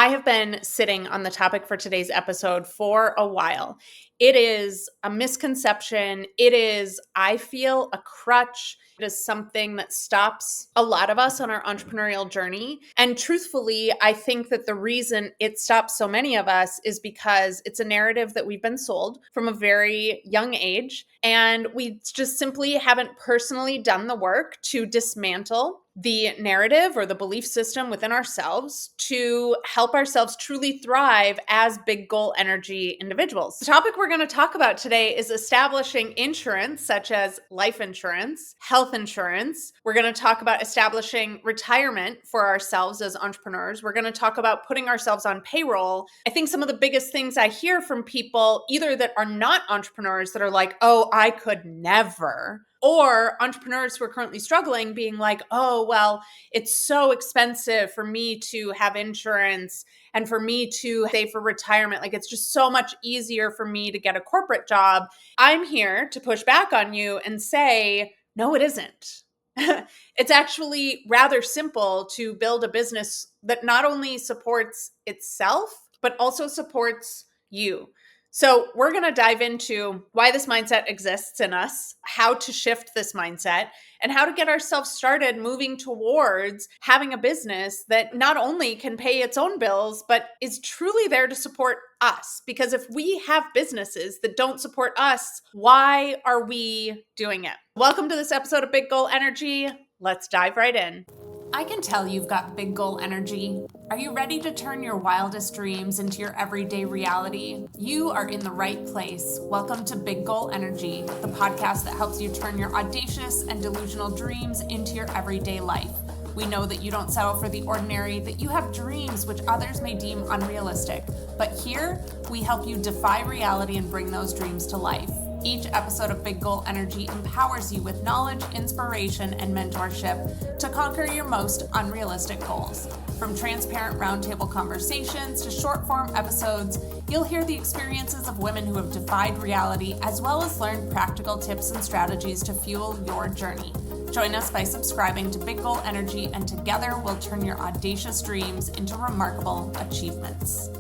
I have been sitting on the topic for today's episode for a while. It is a misconception. It is, I feel, a crutch. It is something that stops a lot of us on our entrepreneurial journey. And truthfully, I think that the reason it stops so many of us is because it's a narrative that we've been sold from a very young age. And we just simply haven't personally done the work to dismantle the narrative or the belief system within ourselves to help ourselves truly thrive as big goal energy individuals. The topic we're going to talk about today is establishing insurance, such as life insurance, health insurance. We're going to talk about establishing retirement for ourselves as entrepreneurs. We're going to talk about putting ourselves on payroll. I think some of the biggest things I hear from people, either that are not entrepreneurs that are like, oh, I could never, or entrepreneurs who are currently struggling being like, oh, well, it's so expensive for me to have insurance and for me to save for retirement. Like, it's just so much easier for me to get a corporate job. I'm here to push back on you and say, no, it isn't. It's actually rather simple to build a business that not only supports itself, but also supports you. So we're going to dive into why this mindset exists in us, how to shift this mindset, and how to get ourselves started moving towards having a business that not only can pay its own bills, but is truly there to support us. Because if we have businesses that don't support us, why are we doing it? Welcome to this episode of Big Goal Energy. Let's dive right in. I can tell you've got big goal energy. Are you ready to turn your wildest dreams into your everyday reality? You are in the right place. Welcome to Big Goal Energy, the podcast that helps you turn your audacious and delusional dreams into your everyday life. We know that you don't settle for the ordinary, that you have dreams which others may deem unrealistic. But here, we help you defy reality and bring those dreams to life. Each episode of Big Goal Energy empowers you with knowledge, inspiration, and mentorship to conquer your most unrealistic goals. From transparent roundtable conversations to short-form episodes, you'll hear the experiences of women who have defied reality, as well as learn practical tips and strategies to fuel your journey. Join us by subscribing to Big Goal Energy, and together we'll turn your audacious dreams into remarkable achievements.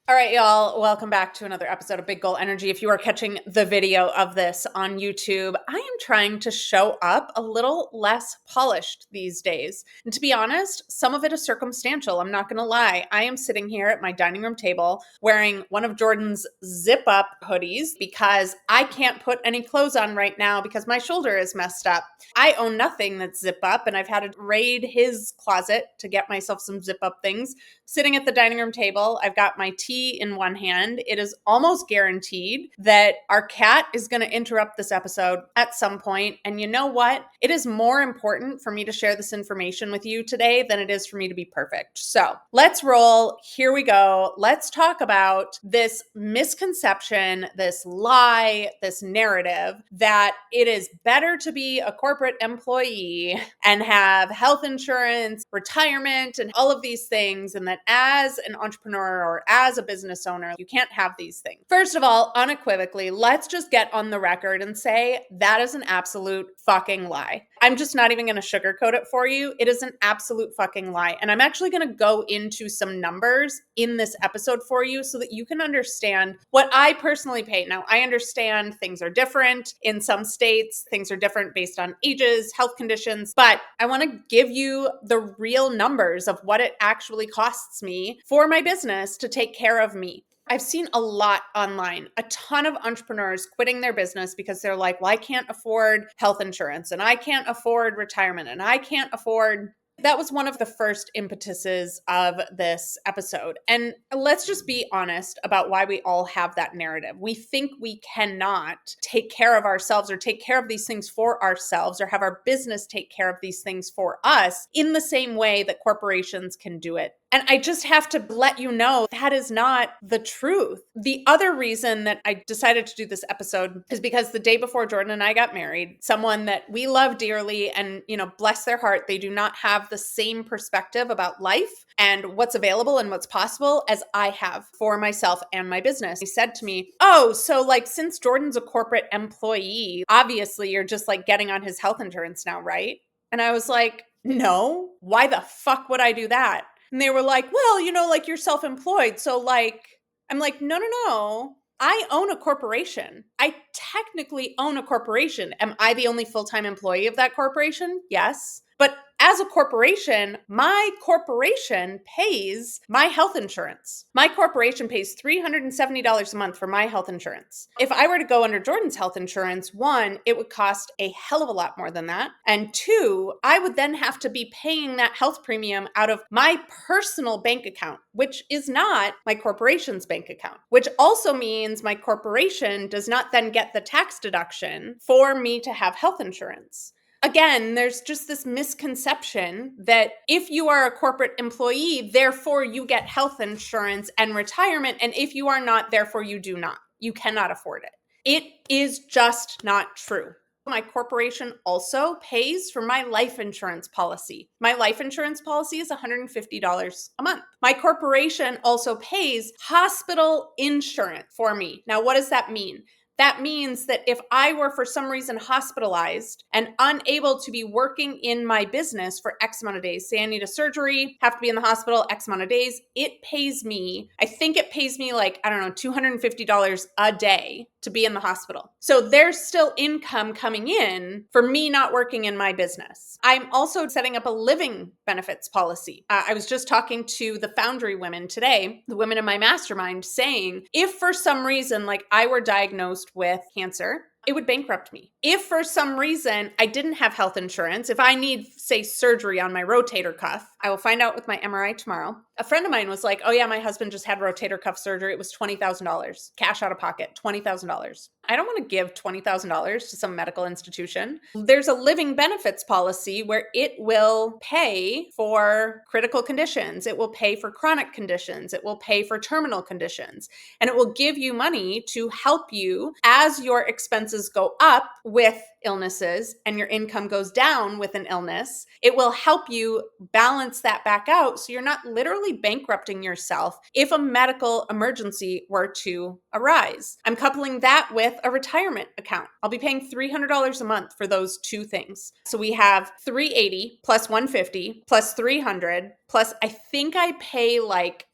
All right, y'all, welcome back to another episode of Big Goal Energy. If you are catching the video of this on YouTube, I am trying to show up a little less polished these days. And to be honest, some of it is circumstantial. I'm not going to lie. I am sitting here at my dining room table wearing one of Jordan's zip-up hoodies because I can't put any clothes on right now because my shoulder is messed up. I own nothing that's zip-up, and I've had to raid his closet to get myself some zip-up things. Sitting at the dining room table, I've got my tea in one hand. It is almost guaranteed that our cat is going to interrupt this episode at some point. And you know what? It is more important for me to share this information with you today than it is for me to be perfect. So let's roll. Here we go. Let's talk about this misconception, this lie, this narrative that it is better to be a corporate employee and have health insurance, retirement, and all of these things. And that as an entrepreneur or as a business owner, you can't have these things. First of all, unequivocally, let's just get on the record and say that is an absolute fucking lie. I'm just not even going to sugarcoat it for you. It is an absolute fucking lie. And I'm actually going to go into some numbers in this episode for you so that you can understand what I personally pay. Now, I understand things are different in some states. Things are different based on ages, health conditions, but I want to give you the real numbers of what it actually costs me for my business to take care of me. I've seen a lot online, a ton of entrepreneurs quitting their business because they're like, well, I can't afford health insurance and I can't afford retirement and I can't afford. That was one of the first impetuses of this episode. And let's just be honest about why we all have that narrative. We think we cannot take care of ourselves or take care of these things for ourselves or have our business take care of these things for us in the same way that corporations can do it. And I just have to let you know that is not the truth. The other reason that I decided to do this episode is because the day before Jordan and I got married, someone that we love dearly and, bless their heart, they do not have the same perspective about life and what's available and what's possible as I have for myself and my business. He said to me, oh, so since Jordan's a corporate employee, obviously you're just getting on his health insurance now, right? And I was like, no, why the fuck would I do that? And they were like, well, like you're self-employed. So like, I'm like, no, no, no. I own a corporation. I technically own a corporation. Am I the only full-time employee of that corporation? Yes. But as a corporation, my corporation pays my health insurance. My corporation pays $370 a month for my health insurance. If I were to go under Jordan's health insurance, one, it would cost a hell of a lot more than that. And two, I would then have to be paying that health premium out of my personal bank account, which is not my corporation's bank account, which also means my corporation does not then get the tax deduction for me to have health insurance. Again, there's just this misconception that if you are a corporate employee, therefore you get health insurance and retirement. And if you are not, therefore you do not. You cannot afford it. It is just not true. My corporation also pays for my life insurance policy. My life insurance policy is $150 a month. My corporation also pays hospital insurance for me. Now, what does that mean? That means that if I were for some reason hospitalized and unable to be working in my business for X amount of days, say I need a surgery, have to be in the hospital X amount of days, it pays me, I think it pays me like, I don't know, $250 a day to be in the hospital. So there's still income coming in for me not working in my business. I'm also setting up a living benefits policy. I was just talking to the Foundry women today, the women in my mastermind, saying if for some reason, like I were diagnosed with cancer, it would bankrupt me. If for some reason I didn't have health insurance, if I need, say, surgery on my rotator cuff, I will find out with my MRI tomorrow. A friend of mine was like, oh yeah, my husband just had rotator cuff surgery. It was $20,000, cash out of pocket, $20,000. I don't want to give $20,000 to some medical institution. There's a living benefits policy where it will pay for critical conditions. It will pay for chronic conditions. It will pay for terminal conditions. And it will give you money to help you as your expenses go up with illnesses and your income goes down with an illness. It will help you balance that back out so you're not literally bankrupting yourself if a medical emergency were to arise. I'm coupling that with a retirement account. I'll be paying $300 a month for those two things. So we have $380 plus $150 plus $300 plus I think I pay like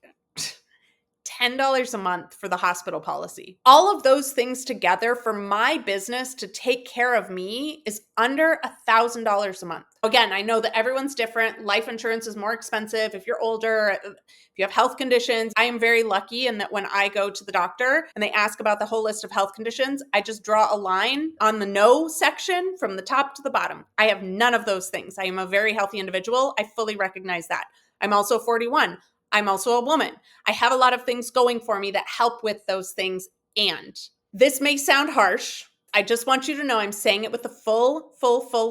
$10 a month for the hospital policy. All of those things together for my business to take care of me is under $1,000 a month. Again, I know that everyone's different. Life insurance is more expensive if you're older, if you have health conditions. I am very lucky in that when I go to the doctor and they ask about the whole list of health conditions, I just draw a line on the no section from the top to the bottom. I have none of those things. I am a very healthy individual. I fully recognize that. I'm also 41. I'm also a woman. I have a lot of things going for me that help with those things. And this may sound harsh. I just want you to know I'm saying it with the full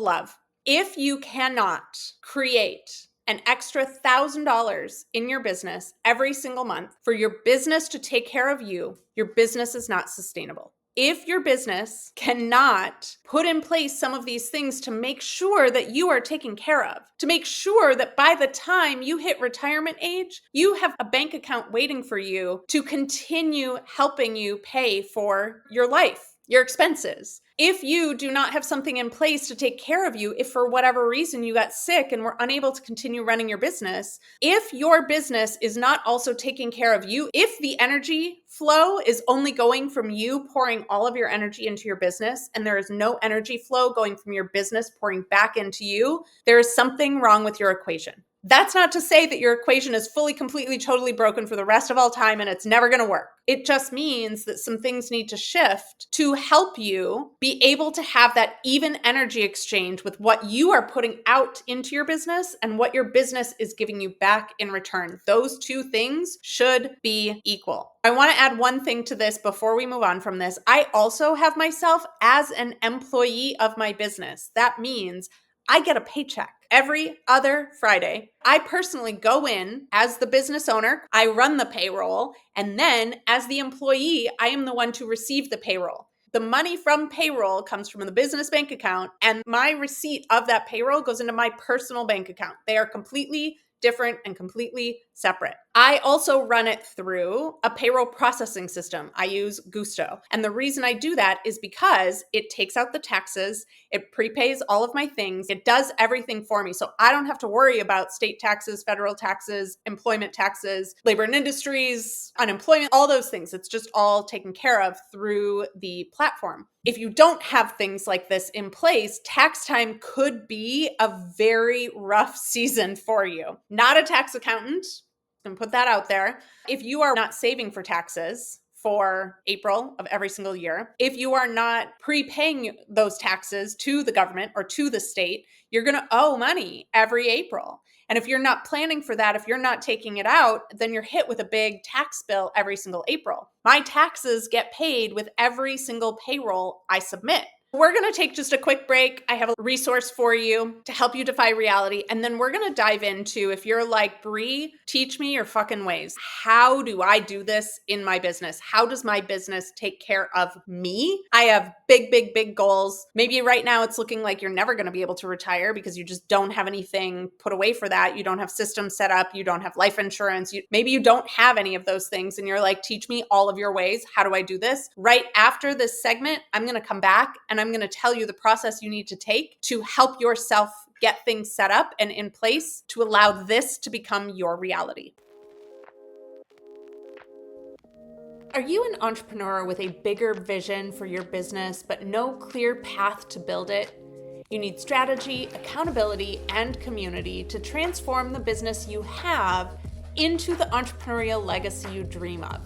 love. If you cannot create an extra $1,000 in your business every single month for your business to take care of you, your business is not sustainable. If your business cannot put in place some of these things to make sure that you are taken care of, to make sure that by the time you hit retirement age, you have a bank account waiting for you to continue helping you pay for your life, your expenses. If you do not have something in place to take care of you, if for whatever reason you got sick and were unable to continue running your business, if your business is not also taking care of you, if the energy flow is only going from you pouring all of your energy into your business and there is no energy flow going from your business pouring back into you, there is something wrong with your equation. That's not to say that your equation is fully, completely, totally broken for the rest of all time and it's never going to work. It just means that some things need to shift to help you be able to have that even energy exchange with what you are putting out into your business and what your business is giving you back in return. Those two things should be equal. I want to add one thing to this before we move on from this. I also have myself as an employee of my business. That means I get a paycheck every other Friday. I personally go in as the business owner, I run the payroll, and then as the employee, I am the one to receive the payroll. The money from payroll comes from the business bank account, and my receipt of that payroll goes into my personal bank account. They are completely different and completely separate. I also run it through a payroll processing system. I use Gusto. And the reason I do that is because it takes out the taxes, it prepays all of my things, it does everything for me. So I don't have to worry about state taxes, federal taxes, employment taxes, labor and industries, unemployment, all those things. It's just all taken care of through the platform. If you don't have things like this in place, tax time could be a very rough season for you. Not a tax accountant, and put that out there. If you are not saving for taxes for April of every single year, if you are not prepaying those taxes to the government or to the state, you're going to owe money every April. And if you're not planning for that, if you're not taking it out, then you're hit with a big tax bill every single April. My taxes get paid with every single payroll I submit. We're going to take just a quick break. I have a resource for you to help you defy reality. And then we're going to dive into, if you're like, Bree, teach me your fucking ways. How do I do this in my business? How does my business take care of me? I have big, big, big goals. Maybe right now it's looking like you're never going to be able to retire because you just don't have anything put away for that. You don't have systems set up. You don't have life insurance. Maybe you don't have any of those things. And you're like, teach me all of your ways. How do I do this? Right after this segment, I'm going to come back and I'm going to tell you the process you need to take to help yourself get things set up and in place to allow this to become your reality. Are you an entrepreneur with a bigger vision for your business, but no clear path to build it? You need strategy, accountability, and community to transform the business you have into the entrepreneurial legacy you dream of.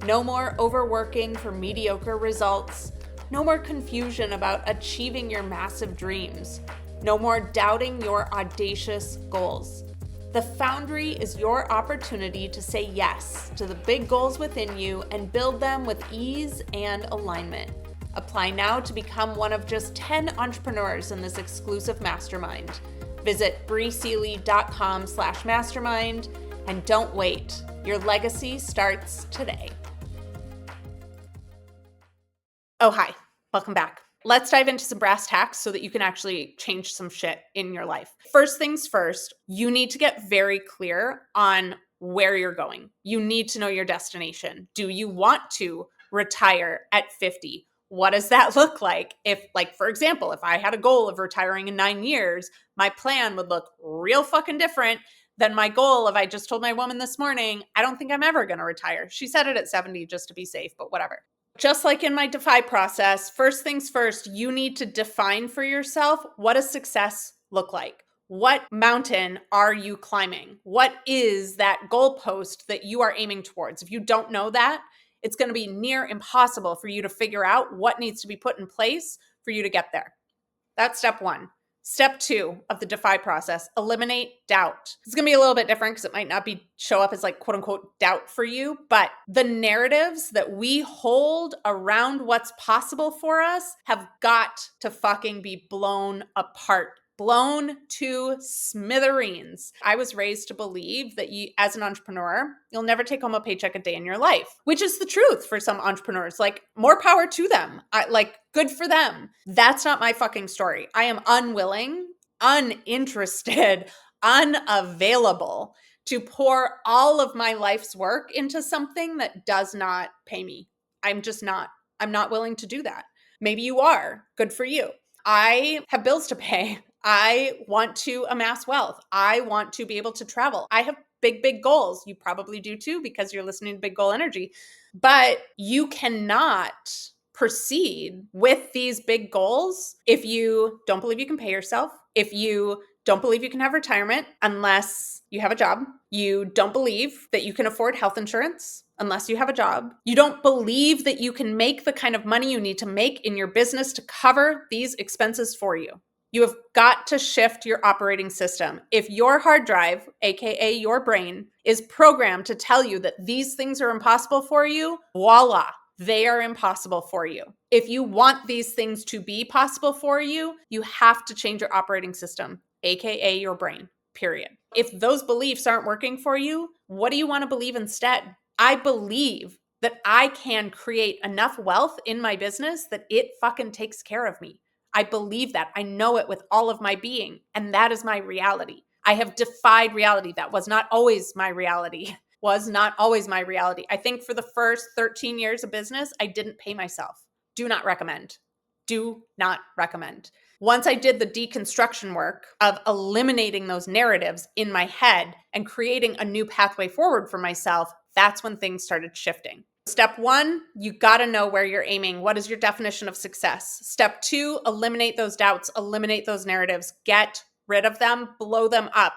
No more overworking for mediocre results. No more confusion about achieving your massive dreams. No more doubting your audacious goals. The Foundry is your opportunity to say yes to the big goals within you and build them with ease and alignment. Apply now to become one of just 10 entrepreneurs in this exclusive mastermind. Visit breesealy.com/mastermind and don't wait. Your legacy starts today. Oh, hi. Welcome back. Let's dive into some brass tacks so that you can actually change some shit in your life. First things first, you need to get very clear on where you're going. You need to know your destination. Do you want to retire at 50? What does that look like? If, like, for example, if I had a goal of retiring in 9 years, my plan would look real fucking different than my goal of, I just told my woman this morning, I don't think I'm ever going to retire. She said it at 70 just to be safe, but whatever. Just like in my DeFi process, first things first, you need to define for yourself, what does success look like? What mountain are you climbing? What is that goalpost that you are aiming towards? If you don't know that, it's going to be near impossible for you to figure out what needs to be put in place for you to get there. That's step one. Step two of the DeFi process, eliminate doubt. It's going to be a little bit different because it might not show up as like quote unquote doubt for you, but the narratives that we hold around what's possible for us have got to fucking be blown apart. Blown to smithereens. I was raised to believe that you, as an entrepreneur, you'll never take home a paycheck a day in your life, which is the truth for some entrepreneurs. Like, more power to them. Good for them. That's not my fucking story. I am unwilling, uninterested, unavailable to pour all of my life's work into something that does not pay me. I'm just not. I'm not willing to do that. Maybe you are. Good for you. I have bills to pay. I want to amass wealth. I want to be able to travel. I have big, big goals. You probably do too because you're listening to Big Goal Energy. But you cannot proceed with these big goals if you don't believe you can pay yourself, if you don't believe you can have retirement unless you have a job, you don't believe that you can afford health insurance unless you have a job, you don't believe that you can make the kind of money you need to make in your business to cover these expenses for you. You have got to shift your operating system. If your hard drive, aka your brain, is programmed to tell you that these things are impossible for you, voila, they are impossible for you. If you want these things to be possible for you, you have to change your operating system, aka your brain, period. If those beliefs aren't working for you, what do you want to believe instead? I believe that I can create enough wealth in my business that it fucking takes care of me. I believe that. I know it with all of my being, and that is my reality. I have defied reality. That was not always my reality. was not always my reality. I think for the first 13 years of business, I didn't pay myself. Do not recommend. Do not recommend. Once I did the deconstruction work of eliminating those narratives in my head and creating a new pathway forward for myself, that's when things started shifting. Step 1, you got to know where you're aiming. What is your definition of success? Step 2, eliminate those doubts, eliminate those narratives, get rid of them, blow them up.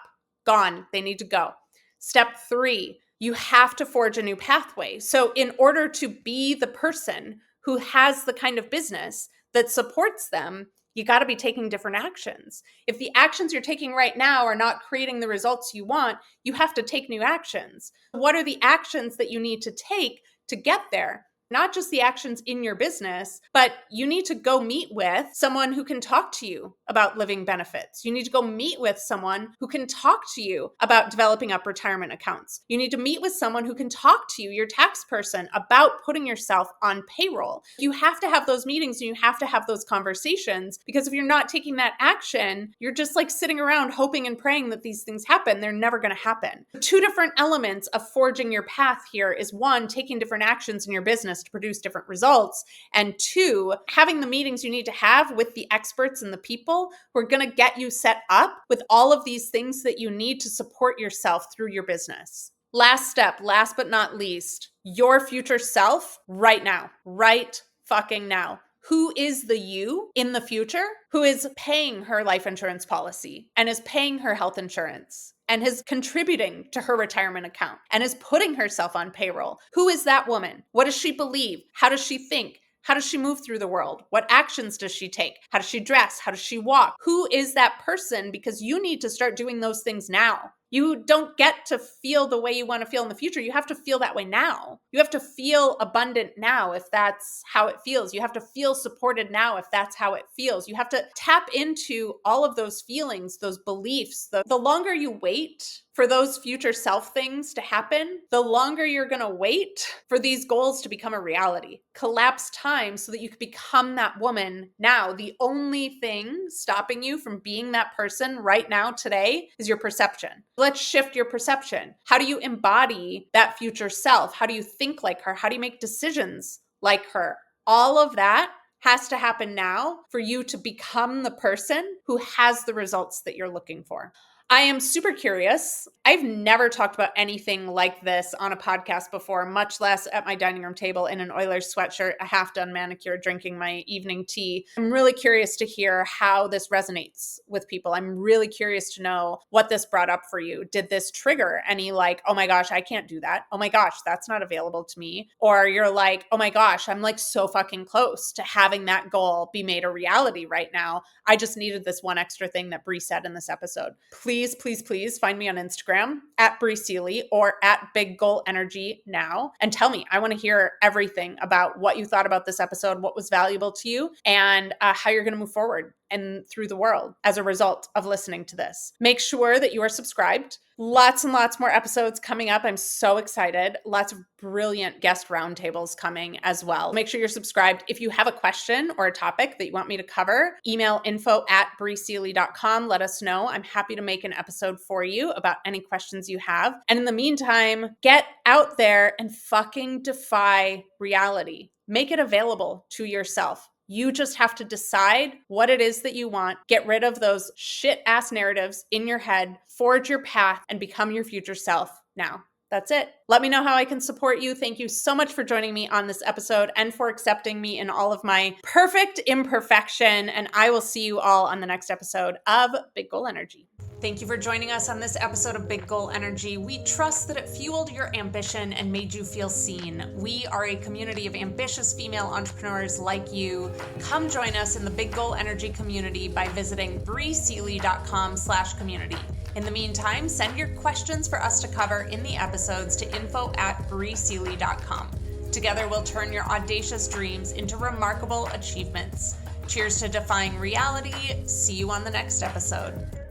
Gone. They need to go. Step 3, you have to forge a new pathway. So in order to be the person who has the kind of business that supports them, you got to be taking different actions. If the actions you're taking right now are not creating the results you want, you have to take new actions. What are the actions that you need to take to get there? Not just the actions in your business, but you need to go meet with someone who can talk to you about living benefits. You need to go meet with someone who can talk to you about developing up retirement accounts. You need to meet with someone who can talk to you, your tax person, about putting yourself on payroll. You have to have those meetings and you have to have those conversations, because if you're not taking that action, you're just like sitting around hoping and praying that these things happen. They're never going to happen. Two different elements of forging your path here is 1, taking different actions in your business to produce different results, and 2, having the meetings you need to have with the experts and the people who are going to get you set up with all of these things that you need to support yourself through your business. Last step, last but not least, your future self right now, right fucking now. Who is the you in the future who is paying her life insurance policy and is paying her health insurance and is contributing to her retirement account and is putting herself on payroll? Who is that woman? What does she believe? How does she think? How does she move through the world? What actions does she take? How does she dress? How does she walk? Who is that person? Because you need to start doing those things now. You don't get to feel the way you want to feel in the future. You have to feel that way now. You have to feel abundant now if that's how it feels. You have to feel supported now if that's how it feels. You have to tap into all of those feelings, those beliefs. The longer you wait for those future self things to happen, the longer you're going to wait for these goals to become a reality. Collapse time so that you can become that woman now. The only thing stopping you from being that person right now, today, is your perception. Let's shift your perception. How do you embody that future self? How do you think like her? How do you make decisions like her? All of that has to happen now for you to become the person who has the results that you're looking for. I am super curious. I've never talked about anything like this on a podcast before, much less at my dining room table in an Oilers sweatshirt, a half-done manicure, drinking my evening tea. I'm really curious to hear how this resonates with people. I'm really curious to know what this brought up for you. Did this trigger any like, oh my gosh, I can't do that. Oh my gosh, that's not available to me. Or you're like, oh my gosh, I'm like so fucking close to having that goal be made a reality right now. I just needed this one extra thing that Bree said in this episode. Please, please, please find me on Instagram at Bree Seeley or at Big Goal Energy now and tell me. I want to hear everything about what you thought about this episode, what was valuable to you, and how you're going to move forward and through the world as a result of listening to this. Make sure that you are subscribed. Lots and lots more episodes coming up. I'm so excited. Lots of brilliant guest roundtables coming as well. Make sure you're subscribed. If you have a question or a topic that you want me to cover, email info@breeseeley.com. Let us know. I'm happy to make an episode for you about any questions you have. And in the meantime, get out there and fucking defy reality. Make it available to yourself. You just have to decide what it is that you want, get rid of those shit ass narratives in your head, forge your path, and become your future self now. That's it. Let me know how I can support you. Thank you so much for joining me on this episode and for accepting me in all of my perfect imperfection. And I will see you all on the next episode of Big Goal Energy. Thank you for joining us on this episode of Big Goal Energy. We trust that it fueled your ambition and made you feel seen. We are a community of ambitious female entrepreneurs like you. Come join us in the Big Goal Energy community by visiting breeseeley.com/community. In the meantime, send your questions for us to cover in the episodes to info@breeseeley.com. Together, we'll turn your audacious dreams into remarkable achievements. Cheers to defying reality. See you on the next episode.